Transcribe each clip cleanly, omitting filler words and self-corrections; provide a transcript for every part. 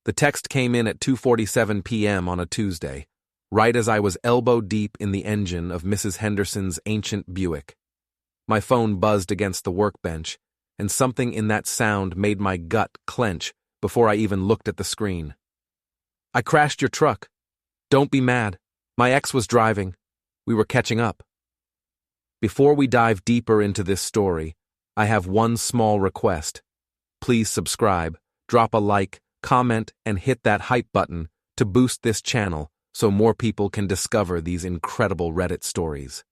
The text came in at 2:47 p.m. on a Tuesday, right as I was elbow deep in the engine of Mrs. Henderson's ancient Buick. My phone buzzed against the workbench, and something in that sound made my gut clench before I even looked at the screen. "I crashed your truck. Don't be mad. My ex was driving. We were catching up." Before we dive deeper into this story, I have one small request. Please subscribe, drop a like, comment, and hit that hype button to boost this channel so more people can discover these incredible Reddit stories.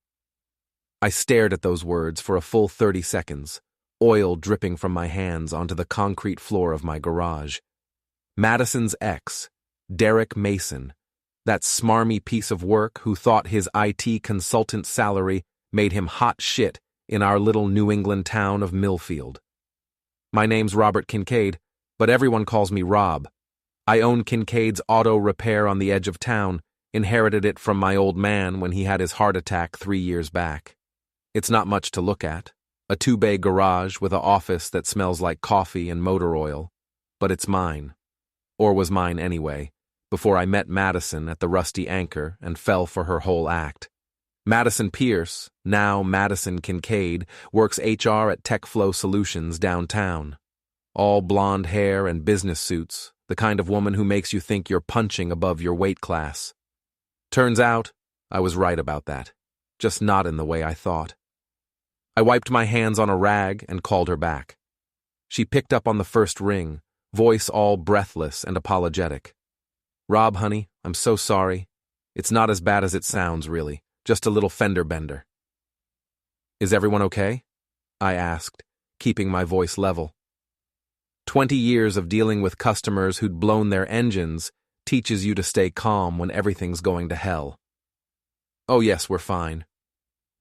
I stared at those words for a full 30 seconds, oil dripping from my hands onto the concrete floor of my garage. Madison's ex, Derek Mason, that smarmy piece of work who thought his IT consultant salary made him hot shit in our little New England town of Millfield. My name's Robert Kincaid, but everyone calls me Rob. I own Kincaid's Auto Repair on the edge of town, inherited it from my old man when he had his heart attack 3 years back. It's not much to look at, a 2-bay garage with an office that smells like coffee and motor oil, but it's mine. Or was mine anyway, before I met Madison at the Rusty Anchor and fell for her whole act. Madison Pierce, now Madison Kincaid, works HR at TechFlow Solutions downtown. All blonde hair and business suits, the kind of woman who makes you think you're punching above your weight class. Turns out, I was right about that, just not in the way I thought. I wiped my hands on a rag and called her back. She picked up on the first ring, voice all breathless and apologetic. "Rob, honey, I'm so sorry. It's not as bad as it sounds, really. Just a little fender-bender." "Is everyone okay?" I asked, keeping my voice level. 20 years of dealing with customers who'd blown their engines teaches you to stay calm when everything's going to hell. "Oh yes, we're fine.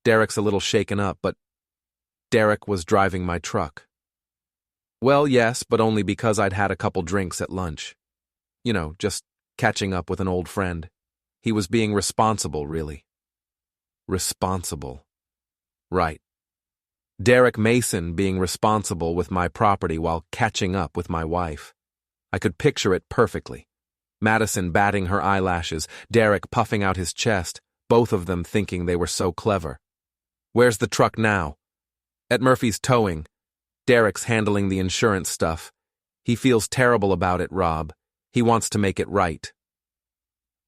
Derek's a little shaken up, but..." Derek was driving my truck. "Well, yes, but only because I'd had a couple drinks at lunch. You know, just catching up with an old friend. He was being responsible, really." Responsible. Right. Derek Mason being responsible with my property while catching up with my wife. I could picture it perfectly. Madison batting her eyelashes, Derek puffing out his chest, both of them thinking they were so clever. "Where's the truck now?" "At Murphy's Towing. Derek's handling the insurance stuff. He feels terrible about it, Rob. He wants to make it right."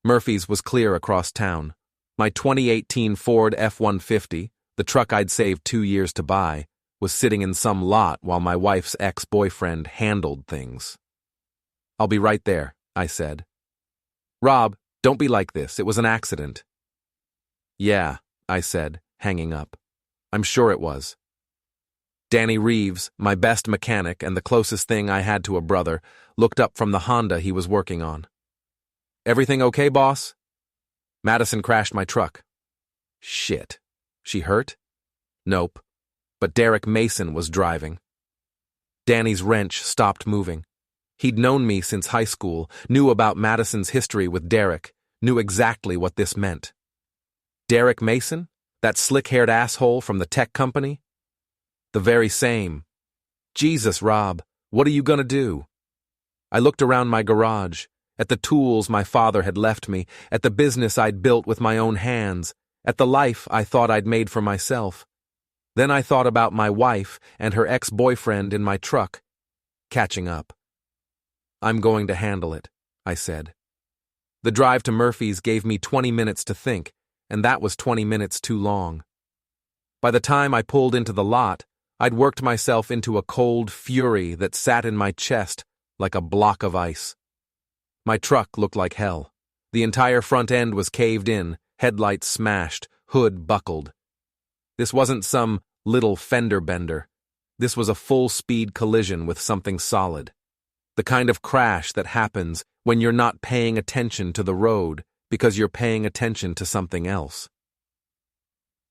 Murphy's was clear across town. My 2018 Ford F-150, the truck I'd saved 2 years to buy, was sitting in some lot while my wife's ex-boyfriend handled things. "I'll be right there," I said. "Rob, don't be like this. It was an accident." "Yeah," I said, hanging up. "I'm sure it was." Danny Reeves, my best mechanic and the closest thing I had to a brother, looked up from the Honda he was working on. "Everything okay, boss?" "Madison crashed my truck." "Shit. She hurt?" "Nope. But Derek Mason was driving." Danny's wrench stopped moving. He'd known me since high school, knew about Madison's history with Derek, knew exactly what this meant. Derek Mason? That slick-haired asshole from the tech company? The very same. Jesus, Rob, what are you gonna do? I looked around my garage, at the tools my father had left me, at the business I'd built with my own hands, at the life I thought I'd made for myself. Then I thought about my wife and her ex-boyfriend in my truck, catching up. "I'm going to handle it," I said. The drive to Murphy's gave me 20 minutes to think, and that was 20 minutes too long. By the time I pulled into the lot, I'd worked myself into a cold fury that sat in my chest like a block of ice. My truck looked like hell. The entire front end was caved in, headlights smashed, hood buckled. This wasn't some little fender bender. This was a full-speed collision with something solid. The kind of crash that happens when you're not paying attention to the road because you're paying attention to something else.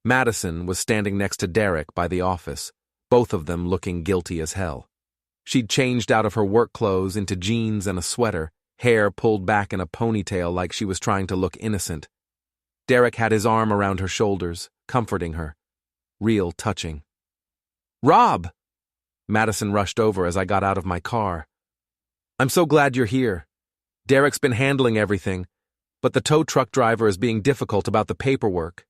Madison was standing next to Derek by the office, both of them looking guilty as hell. She'd changed out of her work clothes into jeans and a sweater, hair pulled back in a ponytail like she was trying to look innocent. Derek had his arm around her shoulders, comforting her. Real touching. "Rob!" Madison rushed over as I got out of my car. "I'm so glad you're here. Derek's been handling everything, but the tow truck driver is being difficult about the paperwork.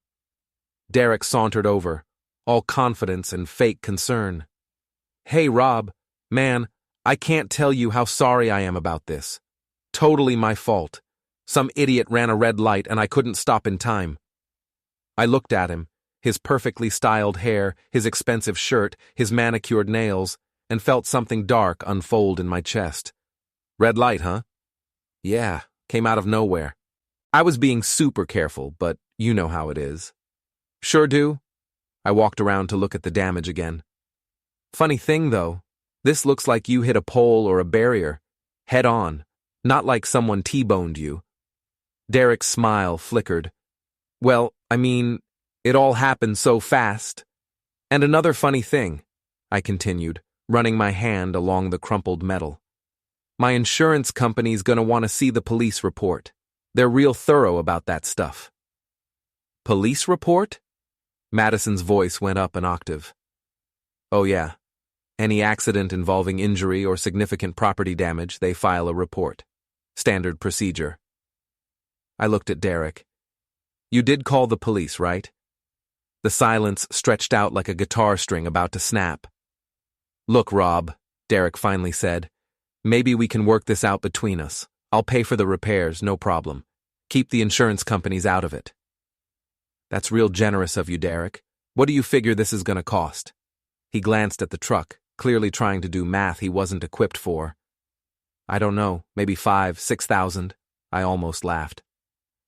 Derek sauntered over, all confidence and fake concern. Hey, Rob, man, I can't tell you how sorry I am about this. Totally my fault. Some idiot ran a red light and I couldn't stop in time. I looked at him, his perfectly styled hair, his expensive shirt, his manicured nails, and felt something dark unfold in my chest. Red light, huh? Yeah, came out of nowhere. I was being super careful, but you know how it is. Sure do. I walked around to look at the damage again. Funny thing, though, this looks like you hit a pole or a barrier, head on, not like someone T-boned you. Derek's smile flickered. Well, I mean, it all happened so fast. And another funny thing, I continued, running my hand along the crumpled metal. My insurance company's gonna want to see the police report. They're real thorough about that stuff. Police report? Madison's voice went up an octave. Oh yeah. Any accident involving injury or significant property damage, they file a report. Standard procedure. I looked at Derek. You did call the police, right? The silence stretched out like a guitar string about to snap. Look, Rob, Derek finally said, maybe we can work this out between us. I'll pay for the repairs, no problem. Keep the insurance companies out of it. That's real generous of you, Derek. What do you figure this is going to cost? He glanced at the truck, clearly trying to do math he wasn't equipped for. I don't know, maybe 5,000, 6,000. I almost laughed.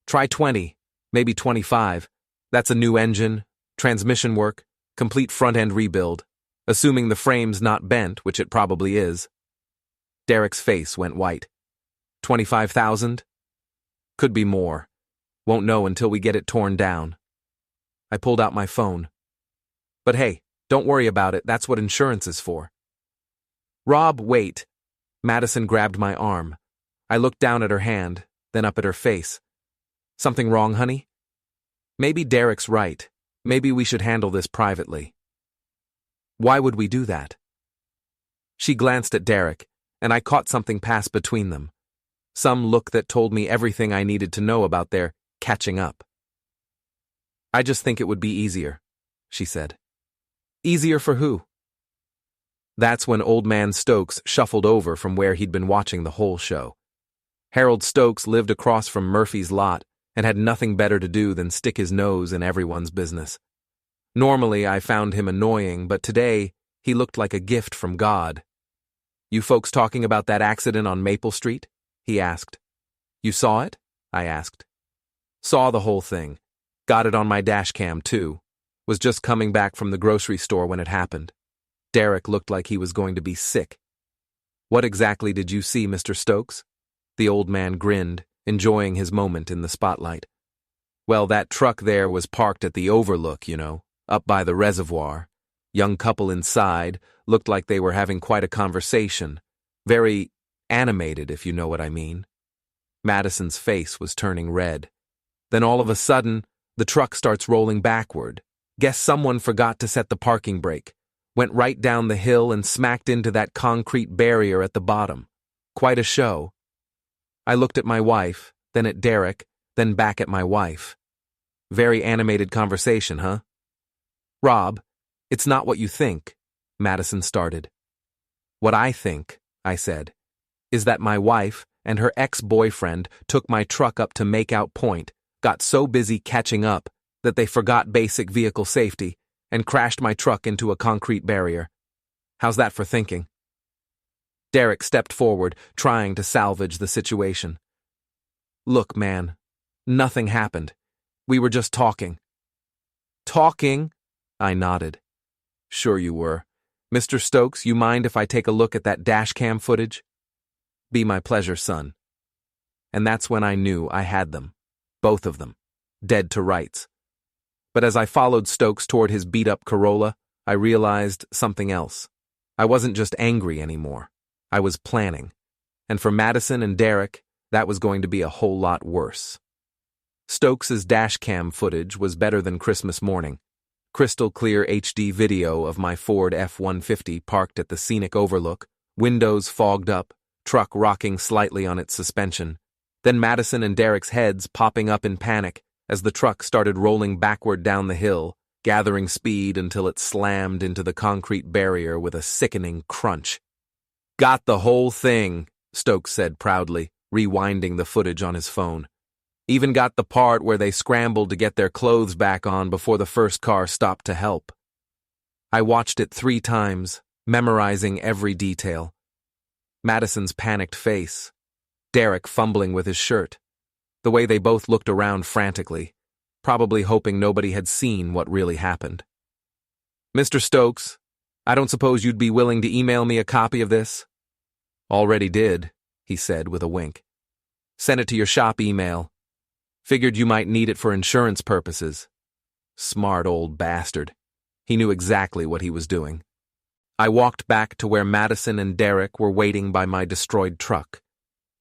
Try 20, maybe 25. That's a new engine, transmission work, complete front-end rebuild, assuming the frame's not bent, which it probably is. Derek's face went white. 25,000? Could be more. Won't know until we get it torn down. I pulled out my phone. But hey, don't worry about it, that's what insurance is for. Rob, wait. Madison grabbed my arm. I looked down at her hand, then up at her face. Something wrong, honey? Maybe Derek's right. Maybe we should handle this privately. Why would we do that? She glanced at Derek, and I caught something pass between them. Some look that told me everything I needed to know about their catching up. I just think it would be easier, she said. Easier for who? That's when old man Stokes shuffled over from where he'd been watching the whole show. Harold Stokes lived across from Murphy's lot and had nothing better to do than stick his nose in everyone's business. Normally I found him annoying, but today he looked like a gift from God. You folks talking about that accident on Maple Street? He asked. You saw it? I asked. Saw the whole thing. Got it on my dashcam, too. Was just coming back from the grocery store when it happened. Derek looked like he was going to be sick. What exactly did you see, Mr. Stokes? The old man grinned, enjoying his moment in the spotlight. Well, that truck there was parked at the overlook, you know, up by the reservoir. Young couple inside, looked like they were having quite a conversation. Very animated, if you know what I mean. Madison's face was turning red. Then all of a sudden, the truck starts rolling backward. Guess someone forgot to set the parking brake. Went right down the hill and smacked into that concrete barrier at the bottom. Quite a show. I looked at my wife, then at Derek, then back at my wife. Very animated conversation, huh? Rob, it's not what you think, Madison started. What I think, I said, is that my wife and her ex-boyfriend took my truck up to Makeout Point, got so busy catching up that they forgot basic vehicle safety and crashed my truck into a concrete barrier. How's that for thinking? Derek stepped forward, trying to salvage the situation. Look, man, nothing happened. We were just talking. Talking? I nodded. Sure you were. Mr. Stokes, you mind if I take a look at that dashcam footage? Be my pleasure, son. And that's when I knew I had them. Both of them. Dead to rights. But as I followed Stokes toward his beat-up Corolla, I realized something else. I wasn't just angry anymore. I was planning. And for Madison and Derek, that was going to be a whole lot worse. Stokes's dashcam footage was better than Christmas morning. Crystal clear HD video of my Ford F-150 parked at the scenic overlook, windows fogged up, truck rocking slightly on its suspension. Then Madison and Derek's heads popping up in panic as the truck started rolling backward down the hill, gathering speed until it slammed into the concrete barrier with a sickening crunch. "Got the whole thing," Stokes said proudly, rewinding the footage on his phone. "Even got the part where they scrambled to get their clothes back on before the first car stopped to help." I watched it 3 times, memorizing every detail. Madison's panicked face, Derek fumbling with his shirt, the way they both looked around frantically, probably hoping nobody had seen what really happened. "Mr. Stokes, I don't suppose you'd be willing to email me a copy of this?" "Already did," he said with a wink. "Send it to your shop email. Figured you might need it for insurance purposes." Smart old bastard. He knew exactly what he was doing. I walked back to where Madison and Derek were waiting by my destroyed truck.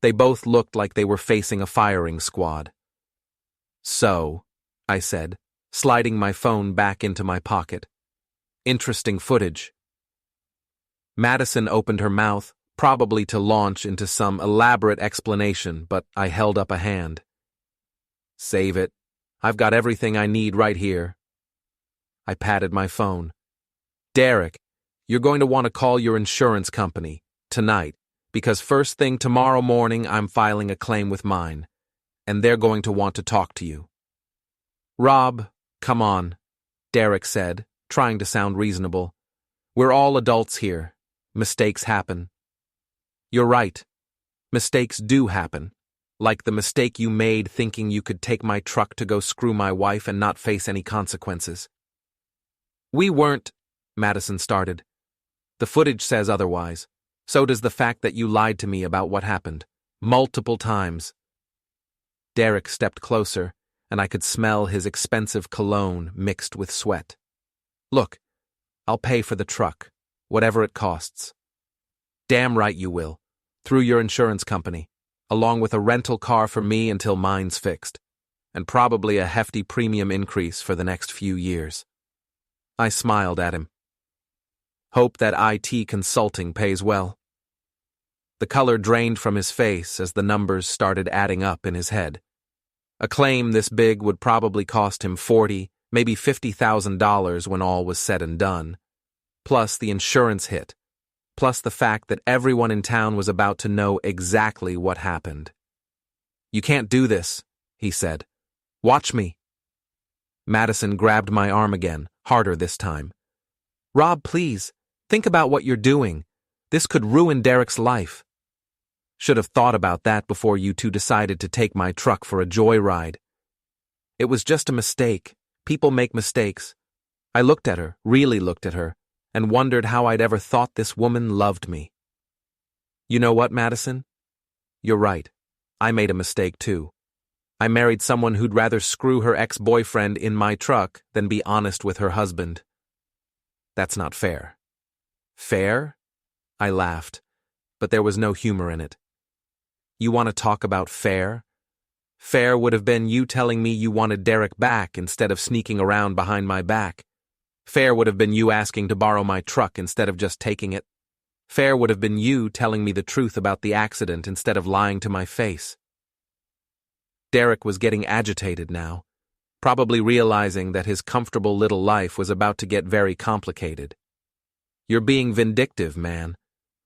They both looked like they were facing a firing squad. "So," I said, sliding my phone back into my pocket. "Interesting footage." Madison opened her mouth, probably to launch into some elaborate explanation, but I held up a hand. "Save it. I've got everything I need right here." I patted my phone. "Derek, you're going to want to call your insurance company tonight, because first thing tomorrow morning I'm filing a claim with mine, and they're going to want to talk to you." "Rob, come on," Derek said, trying to sound reasonable. "We're all adults here. Mistakes happen." "You're right. Mistakes do happen. Like the mistake you made thinking you could take my truck to go screw my wife and not face any consequences." "We weren't," Madison started. "The footage says otherwise. So does the fact that you lied to me about what happened. Multiple times." Derek stepped closer, and I could smell his expensive cologne mixed with sweat. "Look, I'll pay for the truck, whatever it costs." "Damn right you will, through your insurance company, along with a rental car for me until mine's fixed, and probably a hefty premium increase for the next few years." I smiled at him. "Hope that IT consulting pays well." The color drained from his face as the numbers started adding up in his head. A claim this big would probably cost him $40,000, maybe $50,000 when all was said and done, plus the insurance hit, plus the fact that everyone in town was about to know exactly what happened. "You can't do this," he said. "Watch me." Madison grabbed my arm again, harder this time. "Rob, please, think about what you're doing. This could ruin Derek's life." "Should have thought about that before you two decided to take my truck for a joyride." "It was just a mistake. People make mistakes." I looked at her, really looked at her, and wondered how I'd ever thought this woman loved me. "You know what, Madison? You're right. I made a mistake too. I married someone who'd rather screw her ex-boyfriend in my truck than be honest with her husband. That's not fair." "Fair?" I laughed, but there was no humor in it. "You want to talk about fair? Fair would have been you telling me you wanted Derek back instead of sneaking around behind my back. Fair would have been you asking to borrow my truck instead of just taking it. Fair would have been you telling me the truth about the accident instead of lying to my face." Derek was getting agitated now, probably realizing that his comfortable little life was about to get very complicated. "You're being vindictive, man.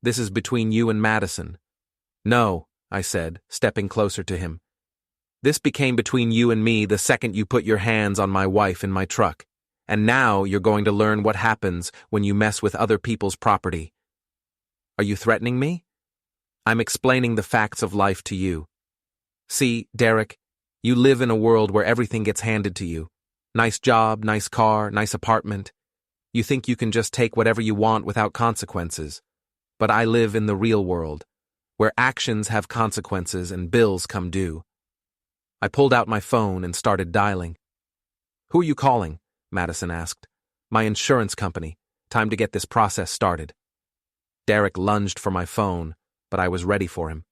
This is between you and Madison." "No," I said, stepping closer to him. "This became between you and me the second you put your hands on my wife in my truck, and now you're going to learn what happens when you mess with other people's property." "Are you threatening me?" "I'm explaining the facts of life to you. See, Derek, you live in a world where everything gets handed to you. Nice job, nice car, nice apartment. You think you can just take whatever you want without consequences. But I live in the real world, where actions have consequences and bills come due." I pulled out my phone and started dialing. "Who are you calling?" Madison asked. "My insurance company. Time to get this process started." Derek lunged for my phone, but I was ready for him.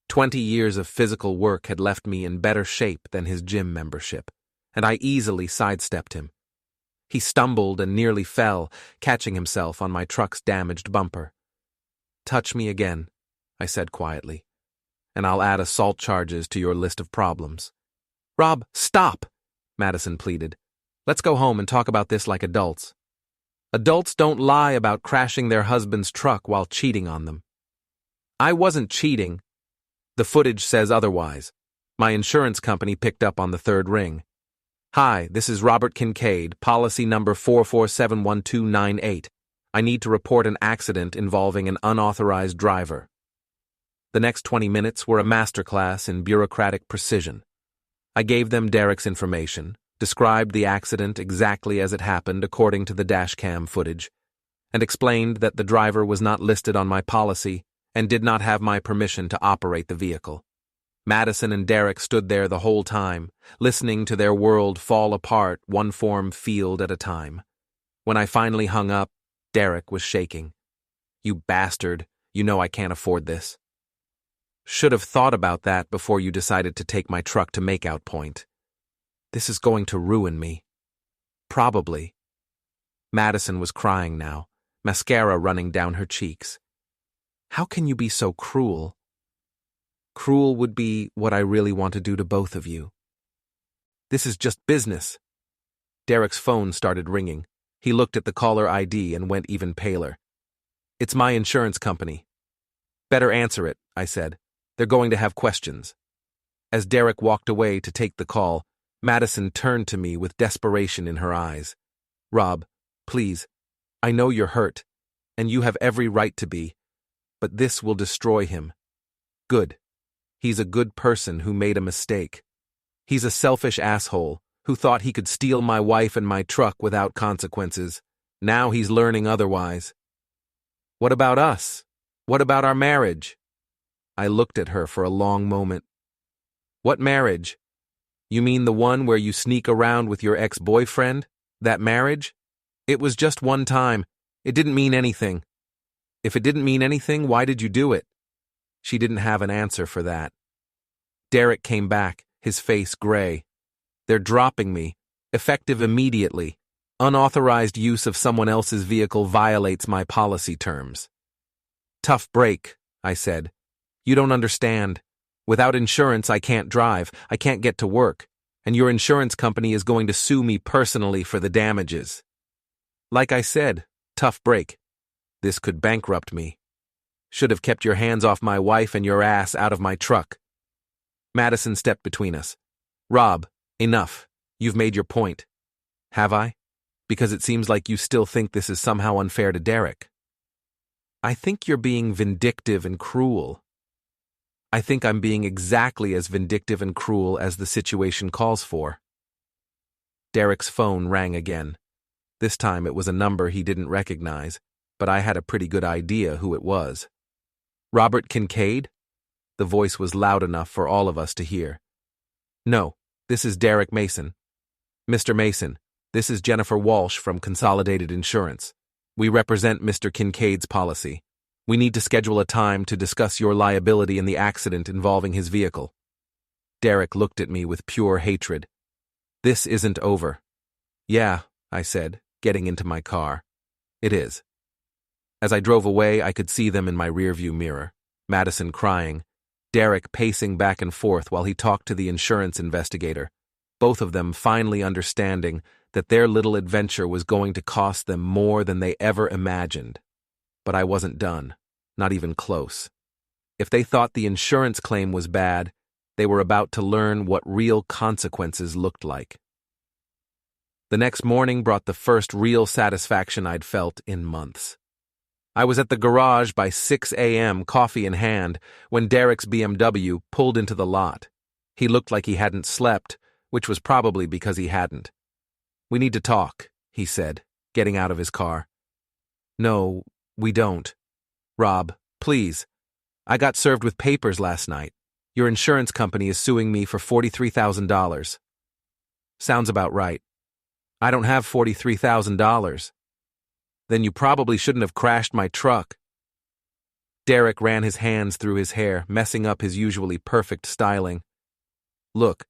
20 years of physical work had left me in better shape than his gym membership, and I easily sidestepped him. He stumbled and nearly fell, catching himself on my truck's damaged bumper. "Touch me again," I said quietly, and I'll add assault charges to your list of problems. Rob, stop, Madison pleaded. Let's go home and talk about this like adults. Adults don't lie about crashing their husband's truck while cheating on them. I wasn't cheating. The footage says otherwise. My insurance company picked up on the third ring. Hi, this is Robert Kincaid, policy number 4471298. I need to report an accident involving an unauthorized driver. The next 20 minutes were a masterclass in bureaucratic precision. I gave them Derek's information, described the accident exactly as it happened according to the dashcam footage, and explained that the driver was not listed on my policy and did not have my permission to operate the vehicle. Madison and Derek stood there the whole time, listening to their world fall apart one form field at a time. When I finally hung up, Derek was shaking. You bastard, you know I can't afford this. Should have thought about that before you decided to take my truck to Makeout Point. This is going to ruin me. Probably. Madison was crying now, mascara running down her cheeks. How can you be so cruel? Cruel would be what I really want to do to both of you. This is just business. Derek's phone started ringing. He looked at the caller ID and went even paler. It's my insurance company. Better answer it, I said. They're going to have questions. As Derek walked away to take the call, Madison turned to me with desperation in her eyes. Rob, please, I know you're hurt, and you have every right to be, but this will destroy him. Good. He's a good person who made a mistake. He's a selfish asshole who thought he could steal my wife and my truck without consequences. Now he's learning otherwise. What about us? What about our marriage? I looked at her for a long moment. What marriage? You mean the one where you sneak around with your ex-boyfriend? That marriage? It was just one time. It didn't mean anything. If it didn't mean anything, why did you do it? She didn't have an answer for that. Derek came back, his face gray. They're dropping me, effective immediately. Unauthorized use of someone else's vehicle violates my policy terms. Tough break, I said. You don't understand. Without insurance, I can't drive, I can't get to work, and your insurance company is going to sue me personally for the damages. Like I said, tough break. This could bankrupt me. Should have kept your hands off my wife and your ass out of my truck. Madison stepped between us. Rob, enough. You've made your point. Have I? Because it seems like you still think this is somehow unfair to Derek. I think you're being vindictive and cruel. I think I'm being exactly as vindictive and cruel as the situation calls for. Derek's phone rang again. This time it was a number he didn't recognize, but I had a pretty good idea who it was. Robert Kincaid? The voice was loud enough for all of us to hear. No, this is Derek Mason. Mr. Mason, this is Jennifer Walsh from Consolidated Insurance. We represent Mr. Kincaid's policy. We need to schedule a time to discuss your liability in the accident involving his vehicle. Derek looked at me with pure hatred. This isn't over. Yeah, I said, getting into my car. It is. As I drove away, I could see them in my rearview mirror. Madison crying, Derek pacing back and forth while he talked to the insurance investigator, both of them finally understanding that their little adventure was going to cost them more than they ever imagined. But I wasn't done, not even close. If they thought the insurance claim was bad, they were about to learn what real consequences looked like. The next morning brought the first real satisfaction I'd felt in months. I was at the garage by 6 a.m., coffee in hand, when Derek's BMW pulled into the lot. He looked like he hadn't slept, which was probably because he hadn't. We need to talk, he said, getting out of his car. No, we don't. Rob, please. I got served with papers last night. Your insurance company is suing me for $43,000. Sounds about right. I don't have $43,000. Then you probably shouldn't have crashed my truck. Derek ran his hands through his hair, messing up his usually perfect styling. Look,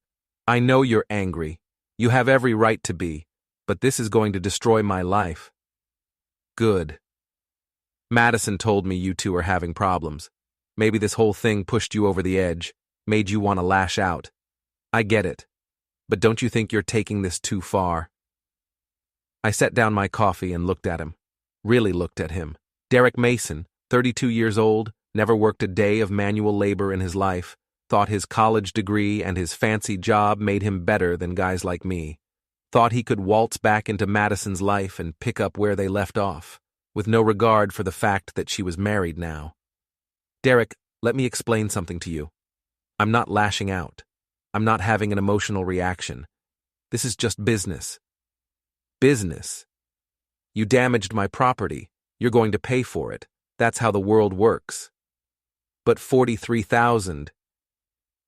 I know you're angry. You have every right to be, but this is going to destroy my life. Good. Madison told me you two are having problems. Maybe this whole thing pushed you over the edge, made you want to lash out. I get it. But don't you think you're taking this too far? I set down my coffee and looked at him. Really looked at him. Derek Mason, 32 years old, never worked a day of manual labor in his life, thought his college degree and his fancy job made him better than guys like me. Thought he could waltz back into Madison's life and pick up where they left off, with no regard for the fact that she was married now. Derek, let me explain something to you. I'm not lashing out. I'm not having an emotional reaction. This is just business. Business. You damaged my property. You're going to pay for it. That's how the world works. But $43,000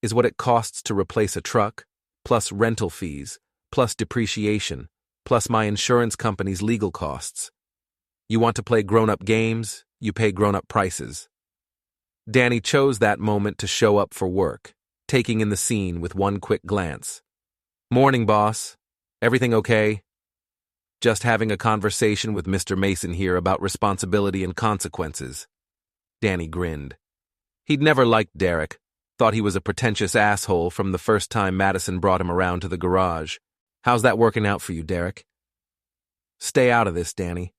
is what it costs to replace a truck, plus rental fees, plus depreciation, plus my insurance company's legal costs. You want to play grown-up games, you pay grown-up prices. Danny chose that moment to show up for work, taking in the scene with one quick glance. Morning, boss. Everything okay? Just having a conversation with Mr. Mason here about responsibility and consequences. Danny grinned. He'd never liked Derek, thought he was a pretentious asshole from the first time Madison brought him around to the garage. How's that working out for you, Derek? Stay out of this, Danny.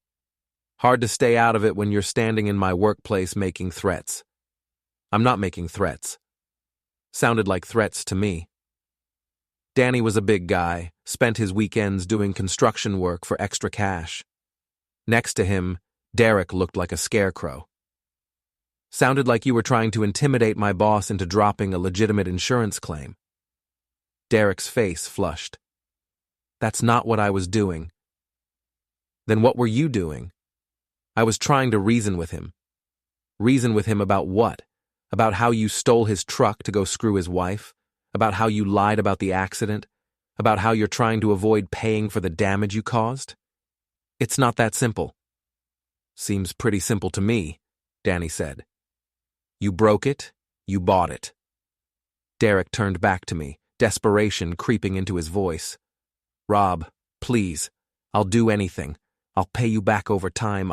Hard to stay out of it when you're standing in my workplace making threats. I'm not making threats. Sounded like threats to me. Danny was a big guy, spent his weekends doing construction work for extra cash. Next to him, Derek looked like a scarecrow. Sounded like you were trying to intimidate my boss into dropping a legitimate insurance claim. Derek's face flushed. That's not what I was doing. Then what were you doing? I was trying to reason with him. Reason with him about what? About how you stole his truck to go screw his wife? About how you lied about the accident? About how you're trying to avoid paying for the damage you caused? It's not that simple. Seems pretty simple to me, Danny said. You broke it, you bought it. Derek turned back to me, desperation creeping into his voice. Rob, please, I'll do anything. I'll pay you back over time.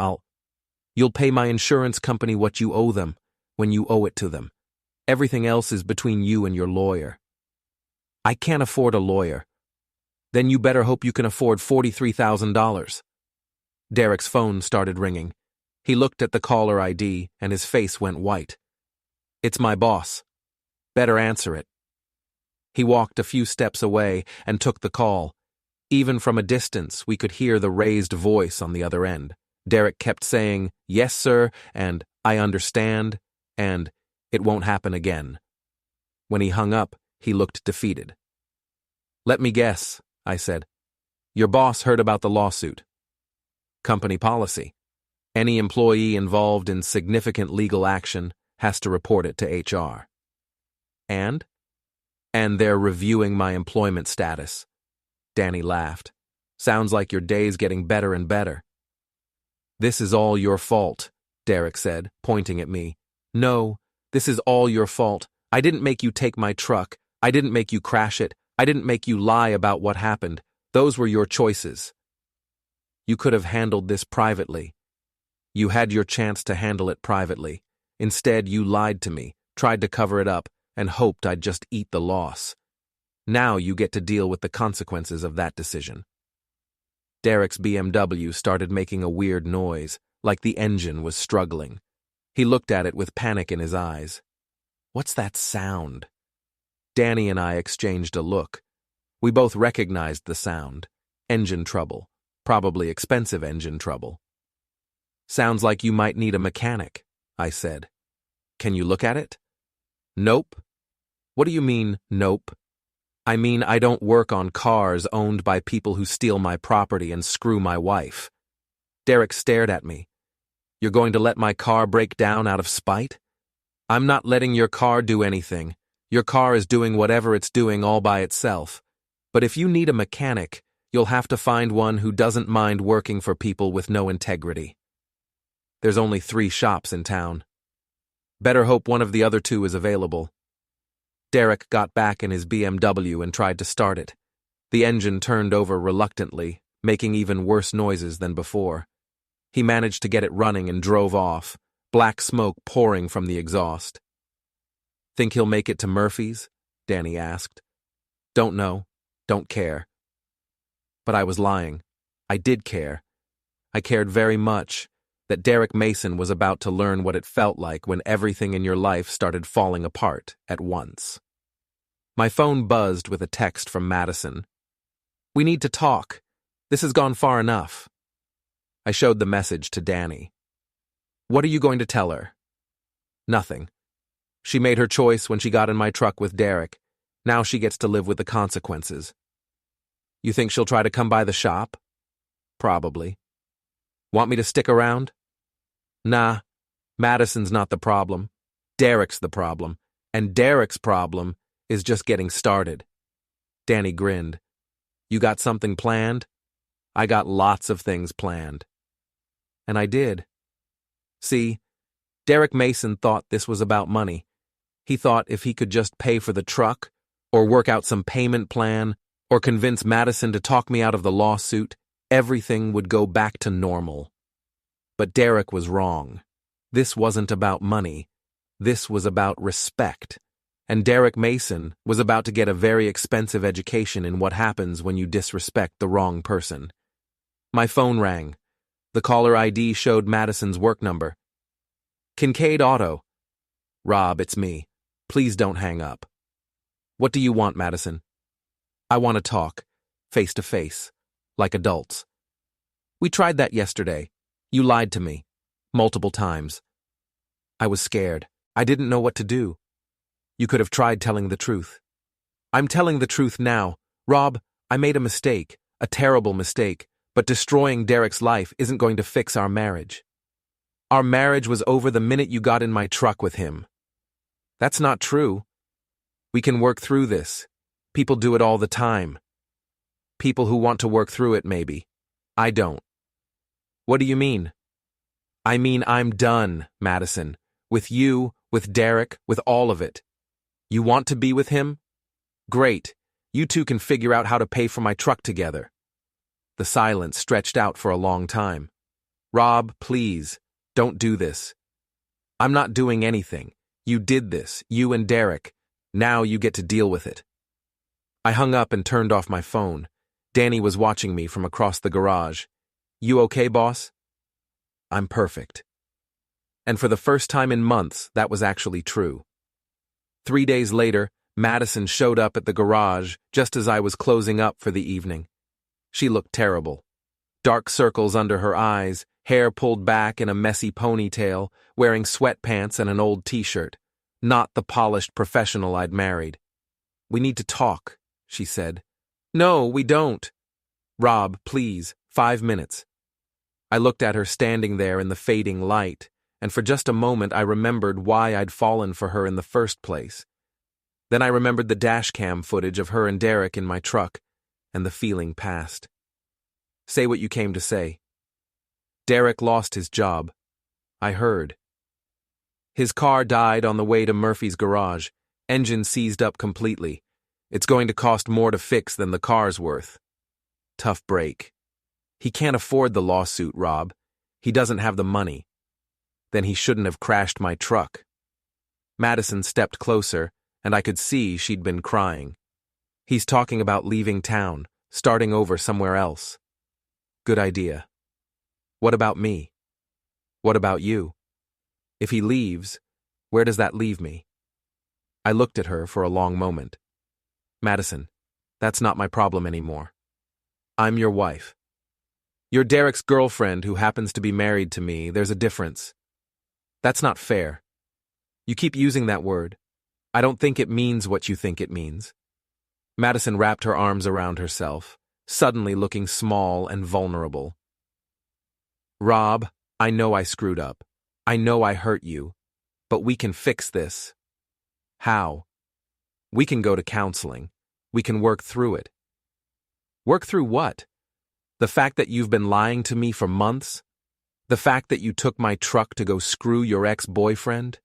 You'll pay my insurance company what you owe them, when you owe it to them. Everything else is between you and your lawyer. I can't afford a lawyer. Then you better hope you can afford $43,000. Derek's phone started ringing. He looked at the caller ID and his face went white. It's my boss. Better answer it. He walked a few steps away and took the call. Even from a distance, we could hear the raised voice on the other end. Derek kept saying, "Yes, sir," and "I understand," and "It won't happen again." When he hung up, he looked defeated. Let me guess, I said. Your boss heard about the lawsuit. Company policy. Any employee involved in significant legal action has to report it to HR. And? And they're reviewing my employment status. Danny laughed. Sounds like your day's getting better and better. This is all your fault, Derek said, pointing at me. No, this is all your fault. I didn't make you take my truck. I didn't make you crash it. I didn't make you lie about what happened. Those were your choices. You could have handled this privately. You had your chance to handle it privately. Instead, you lied to me, tried to cover it up, and hoped I'd just eat the loss. Now you get to deal with the consequences of that decision. Derek's BMW started making a weird noise, like the engine was struggling. He looked at it with panic in his eyes. What's that sound? Danny and I exchanged a look. We both recognized the sound. Engine trouble. Probably expensive engine trouble. Sounds like you might need a mechanic, I said. Can you look at it? Nope. What do you mean, nope? I mean, I don't work on cars owned by people who steal my property and screw my wife. Derek stared at me. You're going to let my car break down out of spite? I'm not letting your car do anything. Your car is doing whatever it's doing all by itself. But if you need a mechanic, you'll have to find one who doesn't mind working for people with no integrity. There's only 3 shops in town. Better hope one of the other 2 is available. Derek got back in his BMW and tried to start it. The engine turned over reluctantly, making even worse noises than before. He managed to get it running and drove off, black smoke pouring from the exhaust. Think he'll make it to Murphy's? Danny asked. Don't know. Don't care. But I was lying. I did care. I cared very much that Derek Mason was about to learn what it felt like when everything in your life started falling apart at once. My phone buzzed with a text from Madison. We need to talk. This has gone far enough. I showed the message to Danny. What are you going to tell her? Nothing. She made her choice when she got in my truck with Derek. Now she gets to live with the consequences. You think she'll try to come by the shop? Probably. Want me to stick around? Nah. Madison's not the problem. Derek's the problem. And Derek's problem is just getting started. Danny grinned. You got something planned? I got lots of things planned. And I did. See, Derek Mason thought this was about money. He thought if he could just pay for the truck, or work out some payment plan, or convince Madison to talk me out of the lawsuit, everything would go back to normal. But Derek was wrong. This wasn't about money. This was about respect. And Derek Mason was about to get a very expensive education in what happens when you disrespect the wrong person. My phone rang. The caller ID showed Madison's work number. Kincaid Auto. Rob, it's me. Please don't hang up. What do you want, Madison? I want to talk, face to face, like adults. We tried that yesterday. You lied to me. Multiple times. I was scared. I didn't know what to do. You could have tried telling the truth. I'm telling the truth now. Rob, I made a mistake, a terrible mistake, but destroying Derek's life isn't going to fix our marriage. Our marriage was over the minute you got in my truck with him. That's not true. We can work through this. People do it all the time. People who want to work through it, maybe. I don't. What do you mean? I mean I'm done, Madison. With you, with Derek, with all of it. You want to be with him? Great. You two can figure out how to pay for my truck together. The silence stretched out for a long time. Rob, please, don't do this. I'm not doing anything. You did this, you and Derek. Now you get to deal with it. I hung up and turned off my phone. Danny was watching me from across the garage. You okay, boss? I'm perfect. And for the first time in months, that was actually true. 3 days later, Madison showed up at the garage just as I was closing up for the evening. She looked terrible. Dark circles under her eyes, hair pulled back in a messy ponytail, wearing sweatpants and an old t-shirt. Not the polished professional I'd married. We need to talk, she said. No, we don't. Rob, please, 5 minutes. I looked at her standing there in the fading light, and for just a moment I remembered why I'd fallen for her in the first place. Then I remembered the dashcam footage of her and Derek in my truck, and the feeling passed. Say what you came to say. Derek lost his job. I heard. His car died on the way to Murphy's garage, engine seized up completely. It's going to cost more to fix than the car's worth. Tough break. He can't afford the lawsuit, Rob. He doesn't have the money. Then he shouldn't have crashed my truck. Madison stepped closer, and I could see she'd been crying. He's talking about leaving town, starting over somewhere else. Good idea. What about me? What about you? If he leaves, where does that leave me? I looked at her for a long moment. Madison, that's not my problem anymore. I'm your wife. You're Derek's girlfriend who happens to be married to me. There's a difference. That's not fair. You keep using that word. I don't think it means what you think it means. Madison wrapped her arms around herself, suddenly looking small and vulnerable. Rob, I know I screwed up. I know I hurt you. But we can fix this. How? We can go to counseling. We can work through it. Work through what? The fact that you've been lying to me for months? The fact that you took my truck to go screw your ex-boyfriend?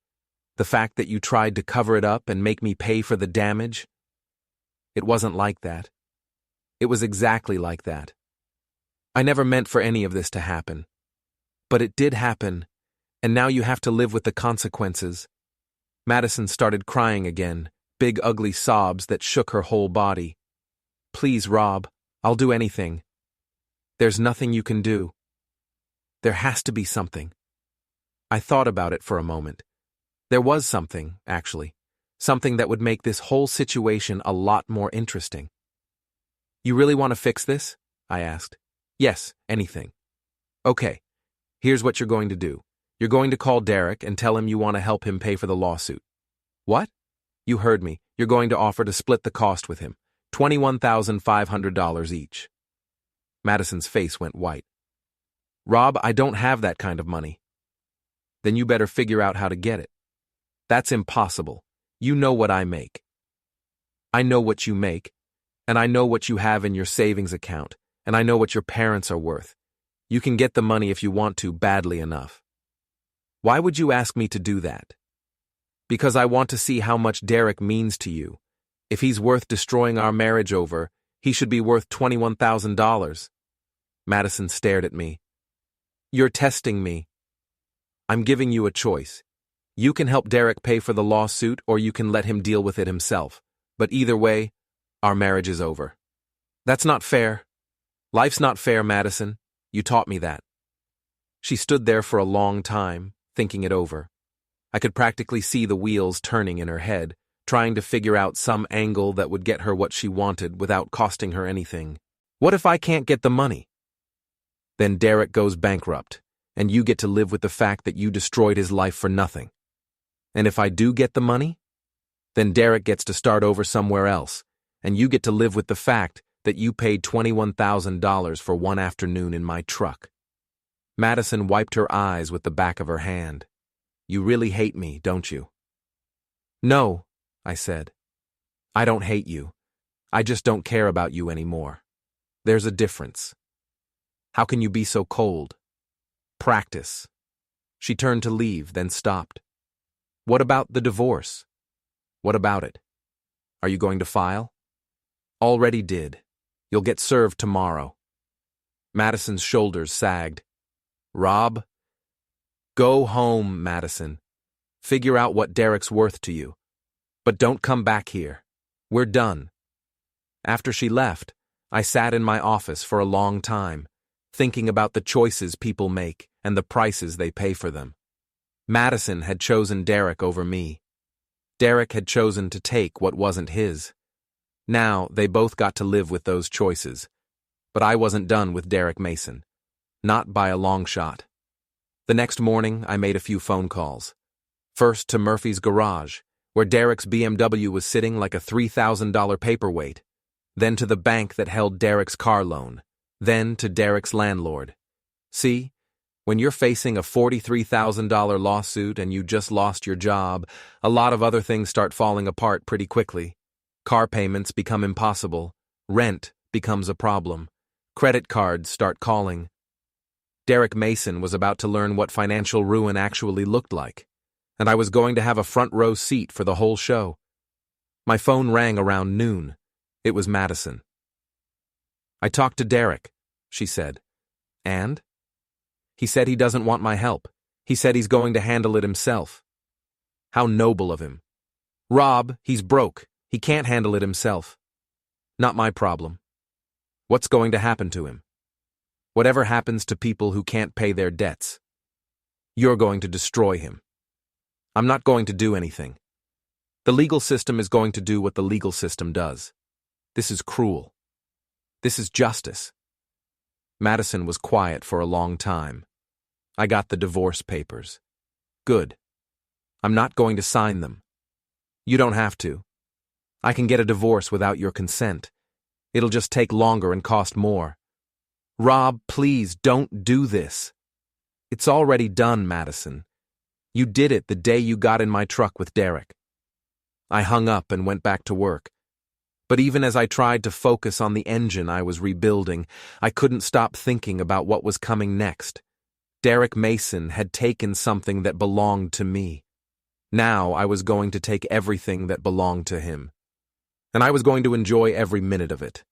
The fact that you tried to cover it up and make me pay for the damage? It wasn't like that. It was exactly like that. I never meant for any of this to happen. But it did happen, and now you have to live with the consequences. Madison started crying again, big ugly sobs that shook her whole body. Please, Rob, I'll do anything. There's nothing you can do. There has to be something. I thought about it for a moment. There was something, actually. Something that would make this whole situation a lot more interesting. You really want to fix this? I asked. Yes, anything. Okay, here's what you're going to do. You're going to call Derek and tell him you want to help him pay for the lawsuit. What? You heard me. You're going to offer to split the cost with him. $21,500 each. Madison's face went white. Rob, I don't have that kind of money. Then you better figure out how to get it. That's impossible. You know what I make. I know what you make, and I know what you have in your savings account, and I know what your parents are worth. You can get the money if you want to badly enough. Why would you ask me to do that? Because I want to see how much Derek means to you. If he's worth destroying our marriage over, he should be worth $21,000. Madison stared at me. You're testing me. I'm giving you a choice. You can help Derek pay for the lawsuit, or you can let him deal with it himself. But either way, our marriage is over. That's not fair. Life's not fair, Madison. You taught me that. She stood there for a long time, thinking it over. I could practically see the wheels turning in her head, trying to figure out some angle that would get her what she wanted without costing her anything. What if I can't get the money? Then Derek goes bankrupt, and you get to live with the fact that you destroyed his life for nothing. And if I do get the money, then Derek gets to start over somewhere else, and you get to live with the fact that you paid $21,000 for one afternoon in my truck. Madison wiped her eyes with the back of her hand. You really hate me, don't you? No, I said. I don't hate you. I just don't care about you anymore. There's a difference. How can you be so cold? Practice. She turned to leave, then stopped. What about the divorce? What about it? Are you going to file? Already did. You'll get served tomorrow. Madison's shoulders sagged. Rob? Go home, Madison. Figure out what Derek's worth to you. But don't come back here. We're done. After she left, I sat in my office for a long time, thinking about the choices people make and the prices they pay for them. Madison had chosen Derek over me. Derek had chosen to take what wasn't his. Now, they both got to live with those choices. But I wasn't done with Derek Mason. Not by a long shot. The next morning, I made a few phone calls. First to Murphy's garage, where Derek's BMW was sitting like a $3,000 paperweight. Then to the bank that held Derek's car loan. Then to Derek's landlord. See? When you're facing a $43,000 lawsuit and you just lost your job, a lot of other things start falling apart pretty quickly. Car payments become impossible. Rent becomes a problem. Credit cards start calling. Derek Mason was about to learn what financial ruin actually looked like, and I was going to have a front row seat for the whole show. My phone rang around noon. It was Madison. I talked to Derek, she said. And? He said he doesn't want my help. He said he's going to handle it himself. How noble of him. Rob, he's broke. He can't handle it himself. Not my problem. What's going to happen to him? Whatever happens to people who can't pay their debts. You're going to destroy him. I'm not going to do anything. The legal system is going to do what the legal system does. This is cruel. This is justice. Madison was quiet for a long time. I got the divorce papers. Good. I'm not going to sign them. You don't have to. I can get a divorce without your consent. It'll just take longer and cost more. Rob, please don't do this. It's already done, Madison. You did it the day you got in my truck with Derek. I hung up and went back to work. But even as I tried to focus on the engine I was rebuilding, I couldn't stop thinking about what was coming next. Derek Mason had taken something that belonged to me. Now I was going to take everything that belonged to him. And I was going to enjoy every minute of it.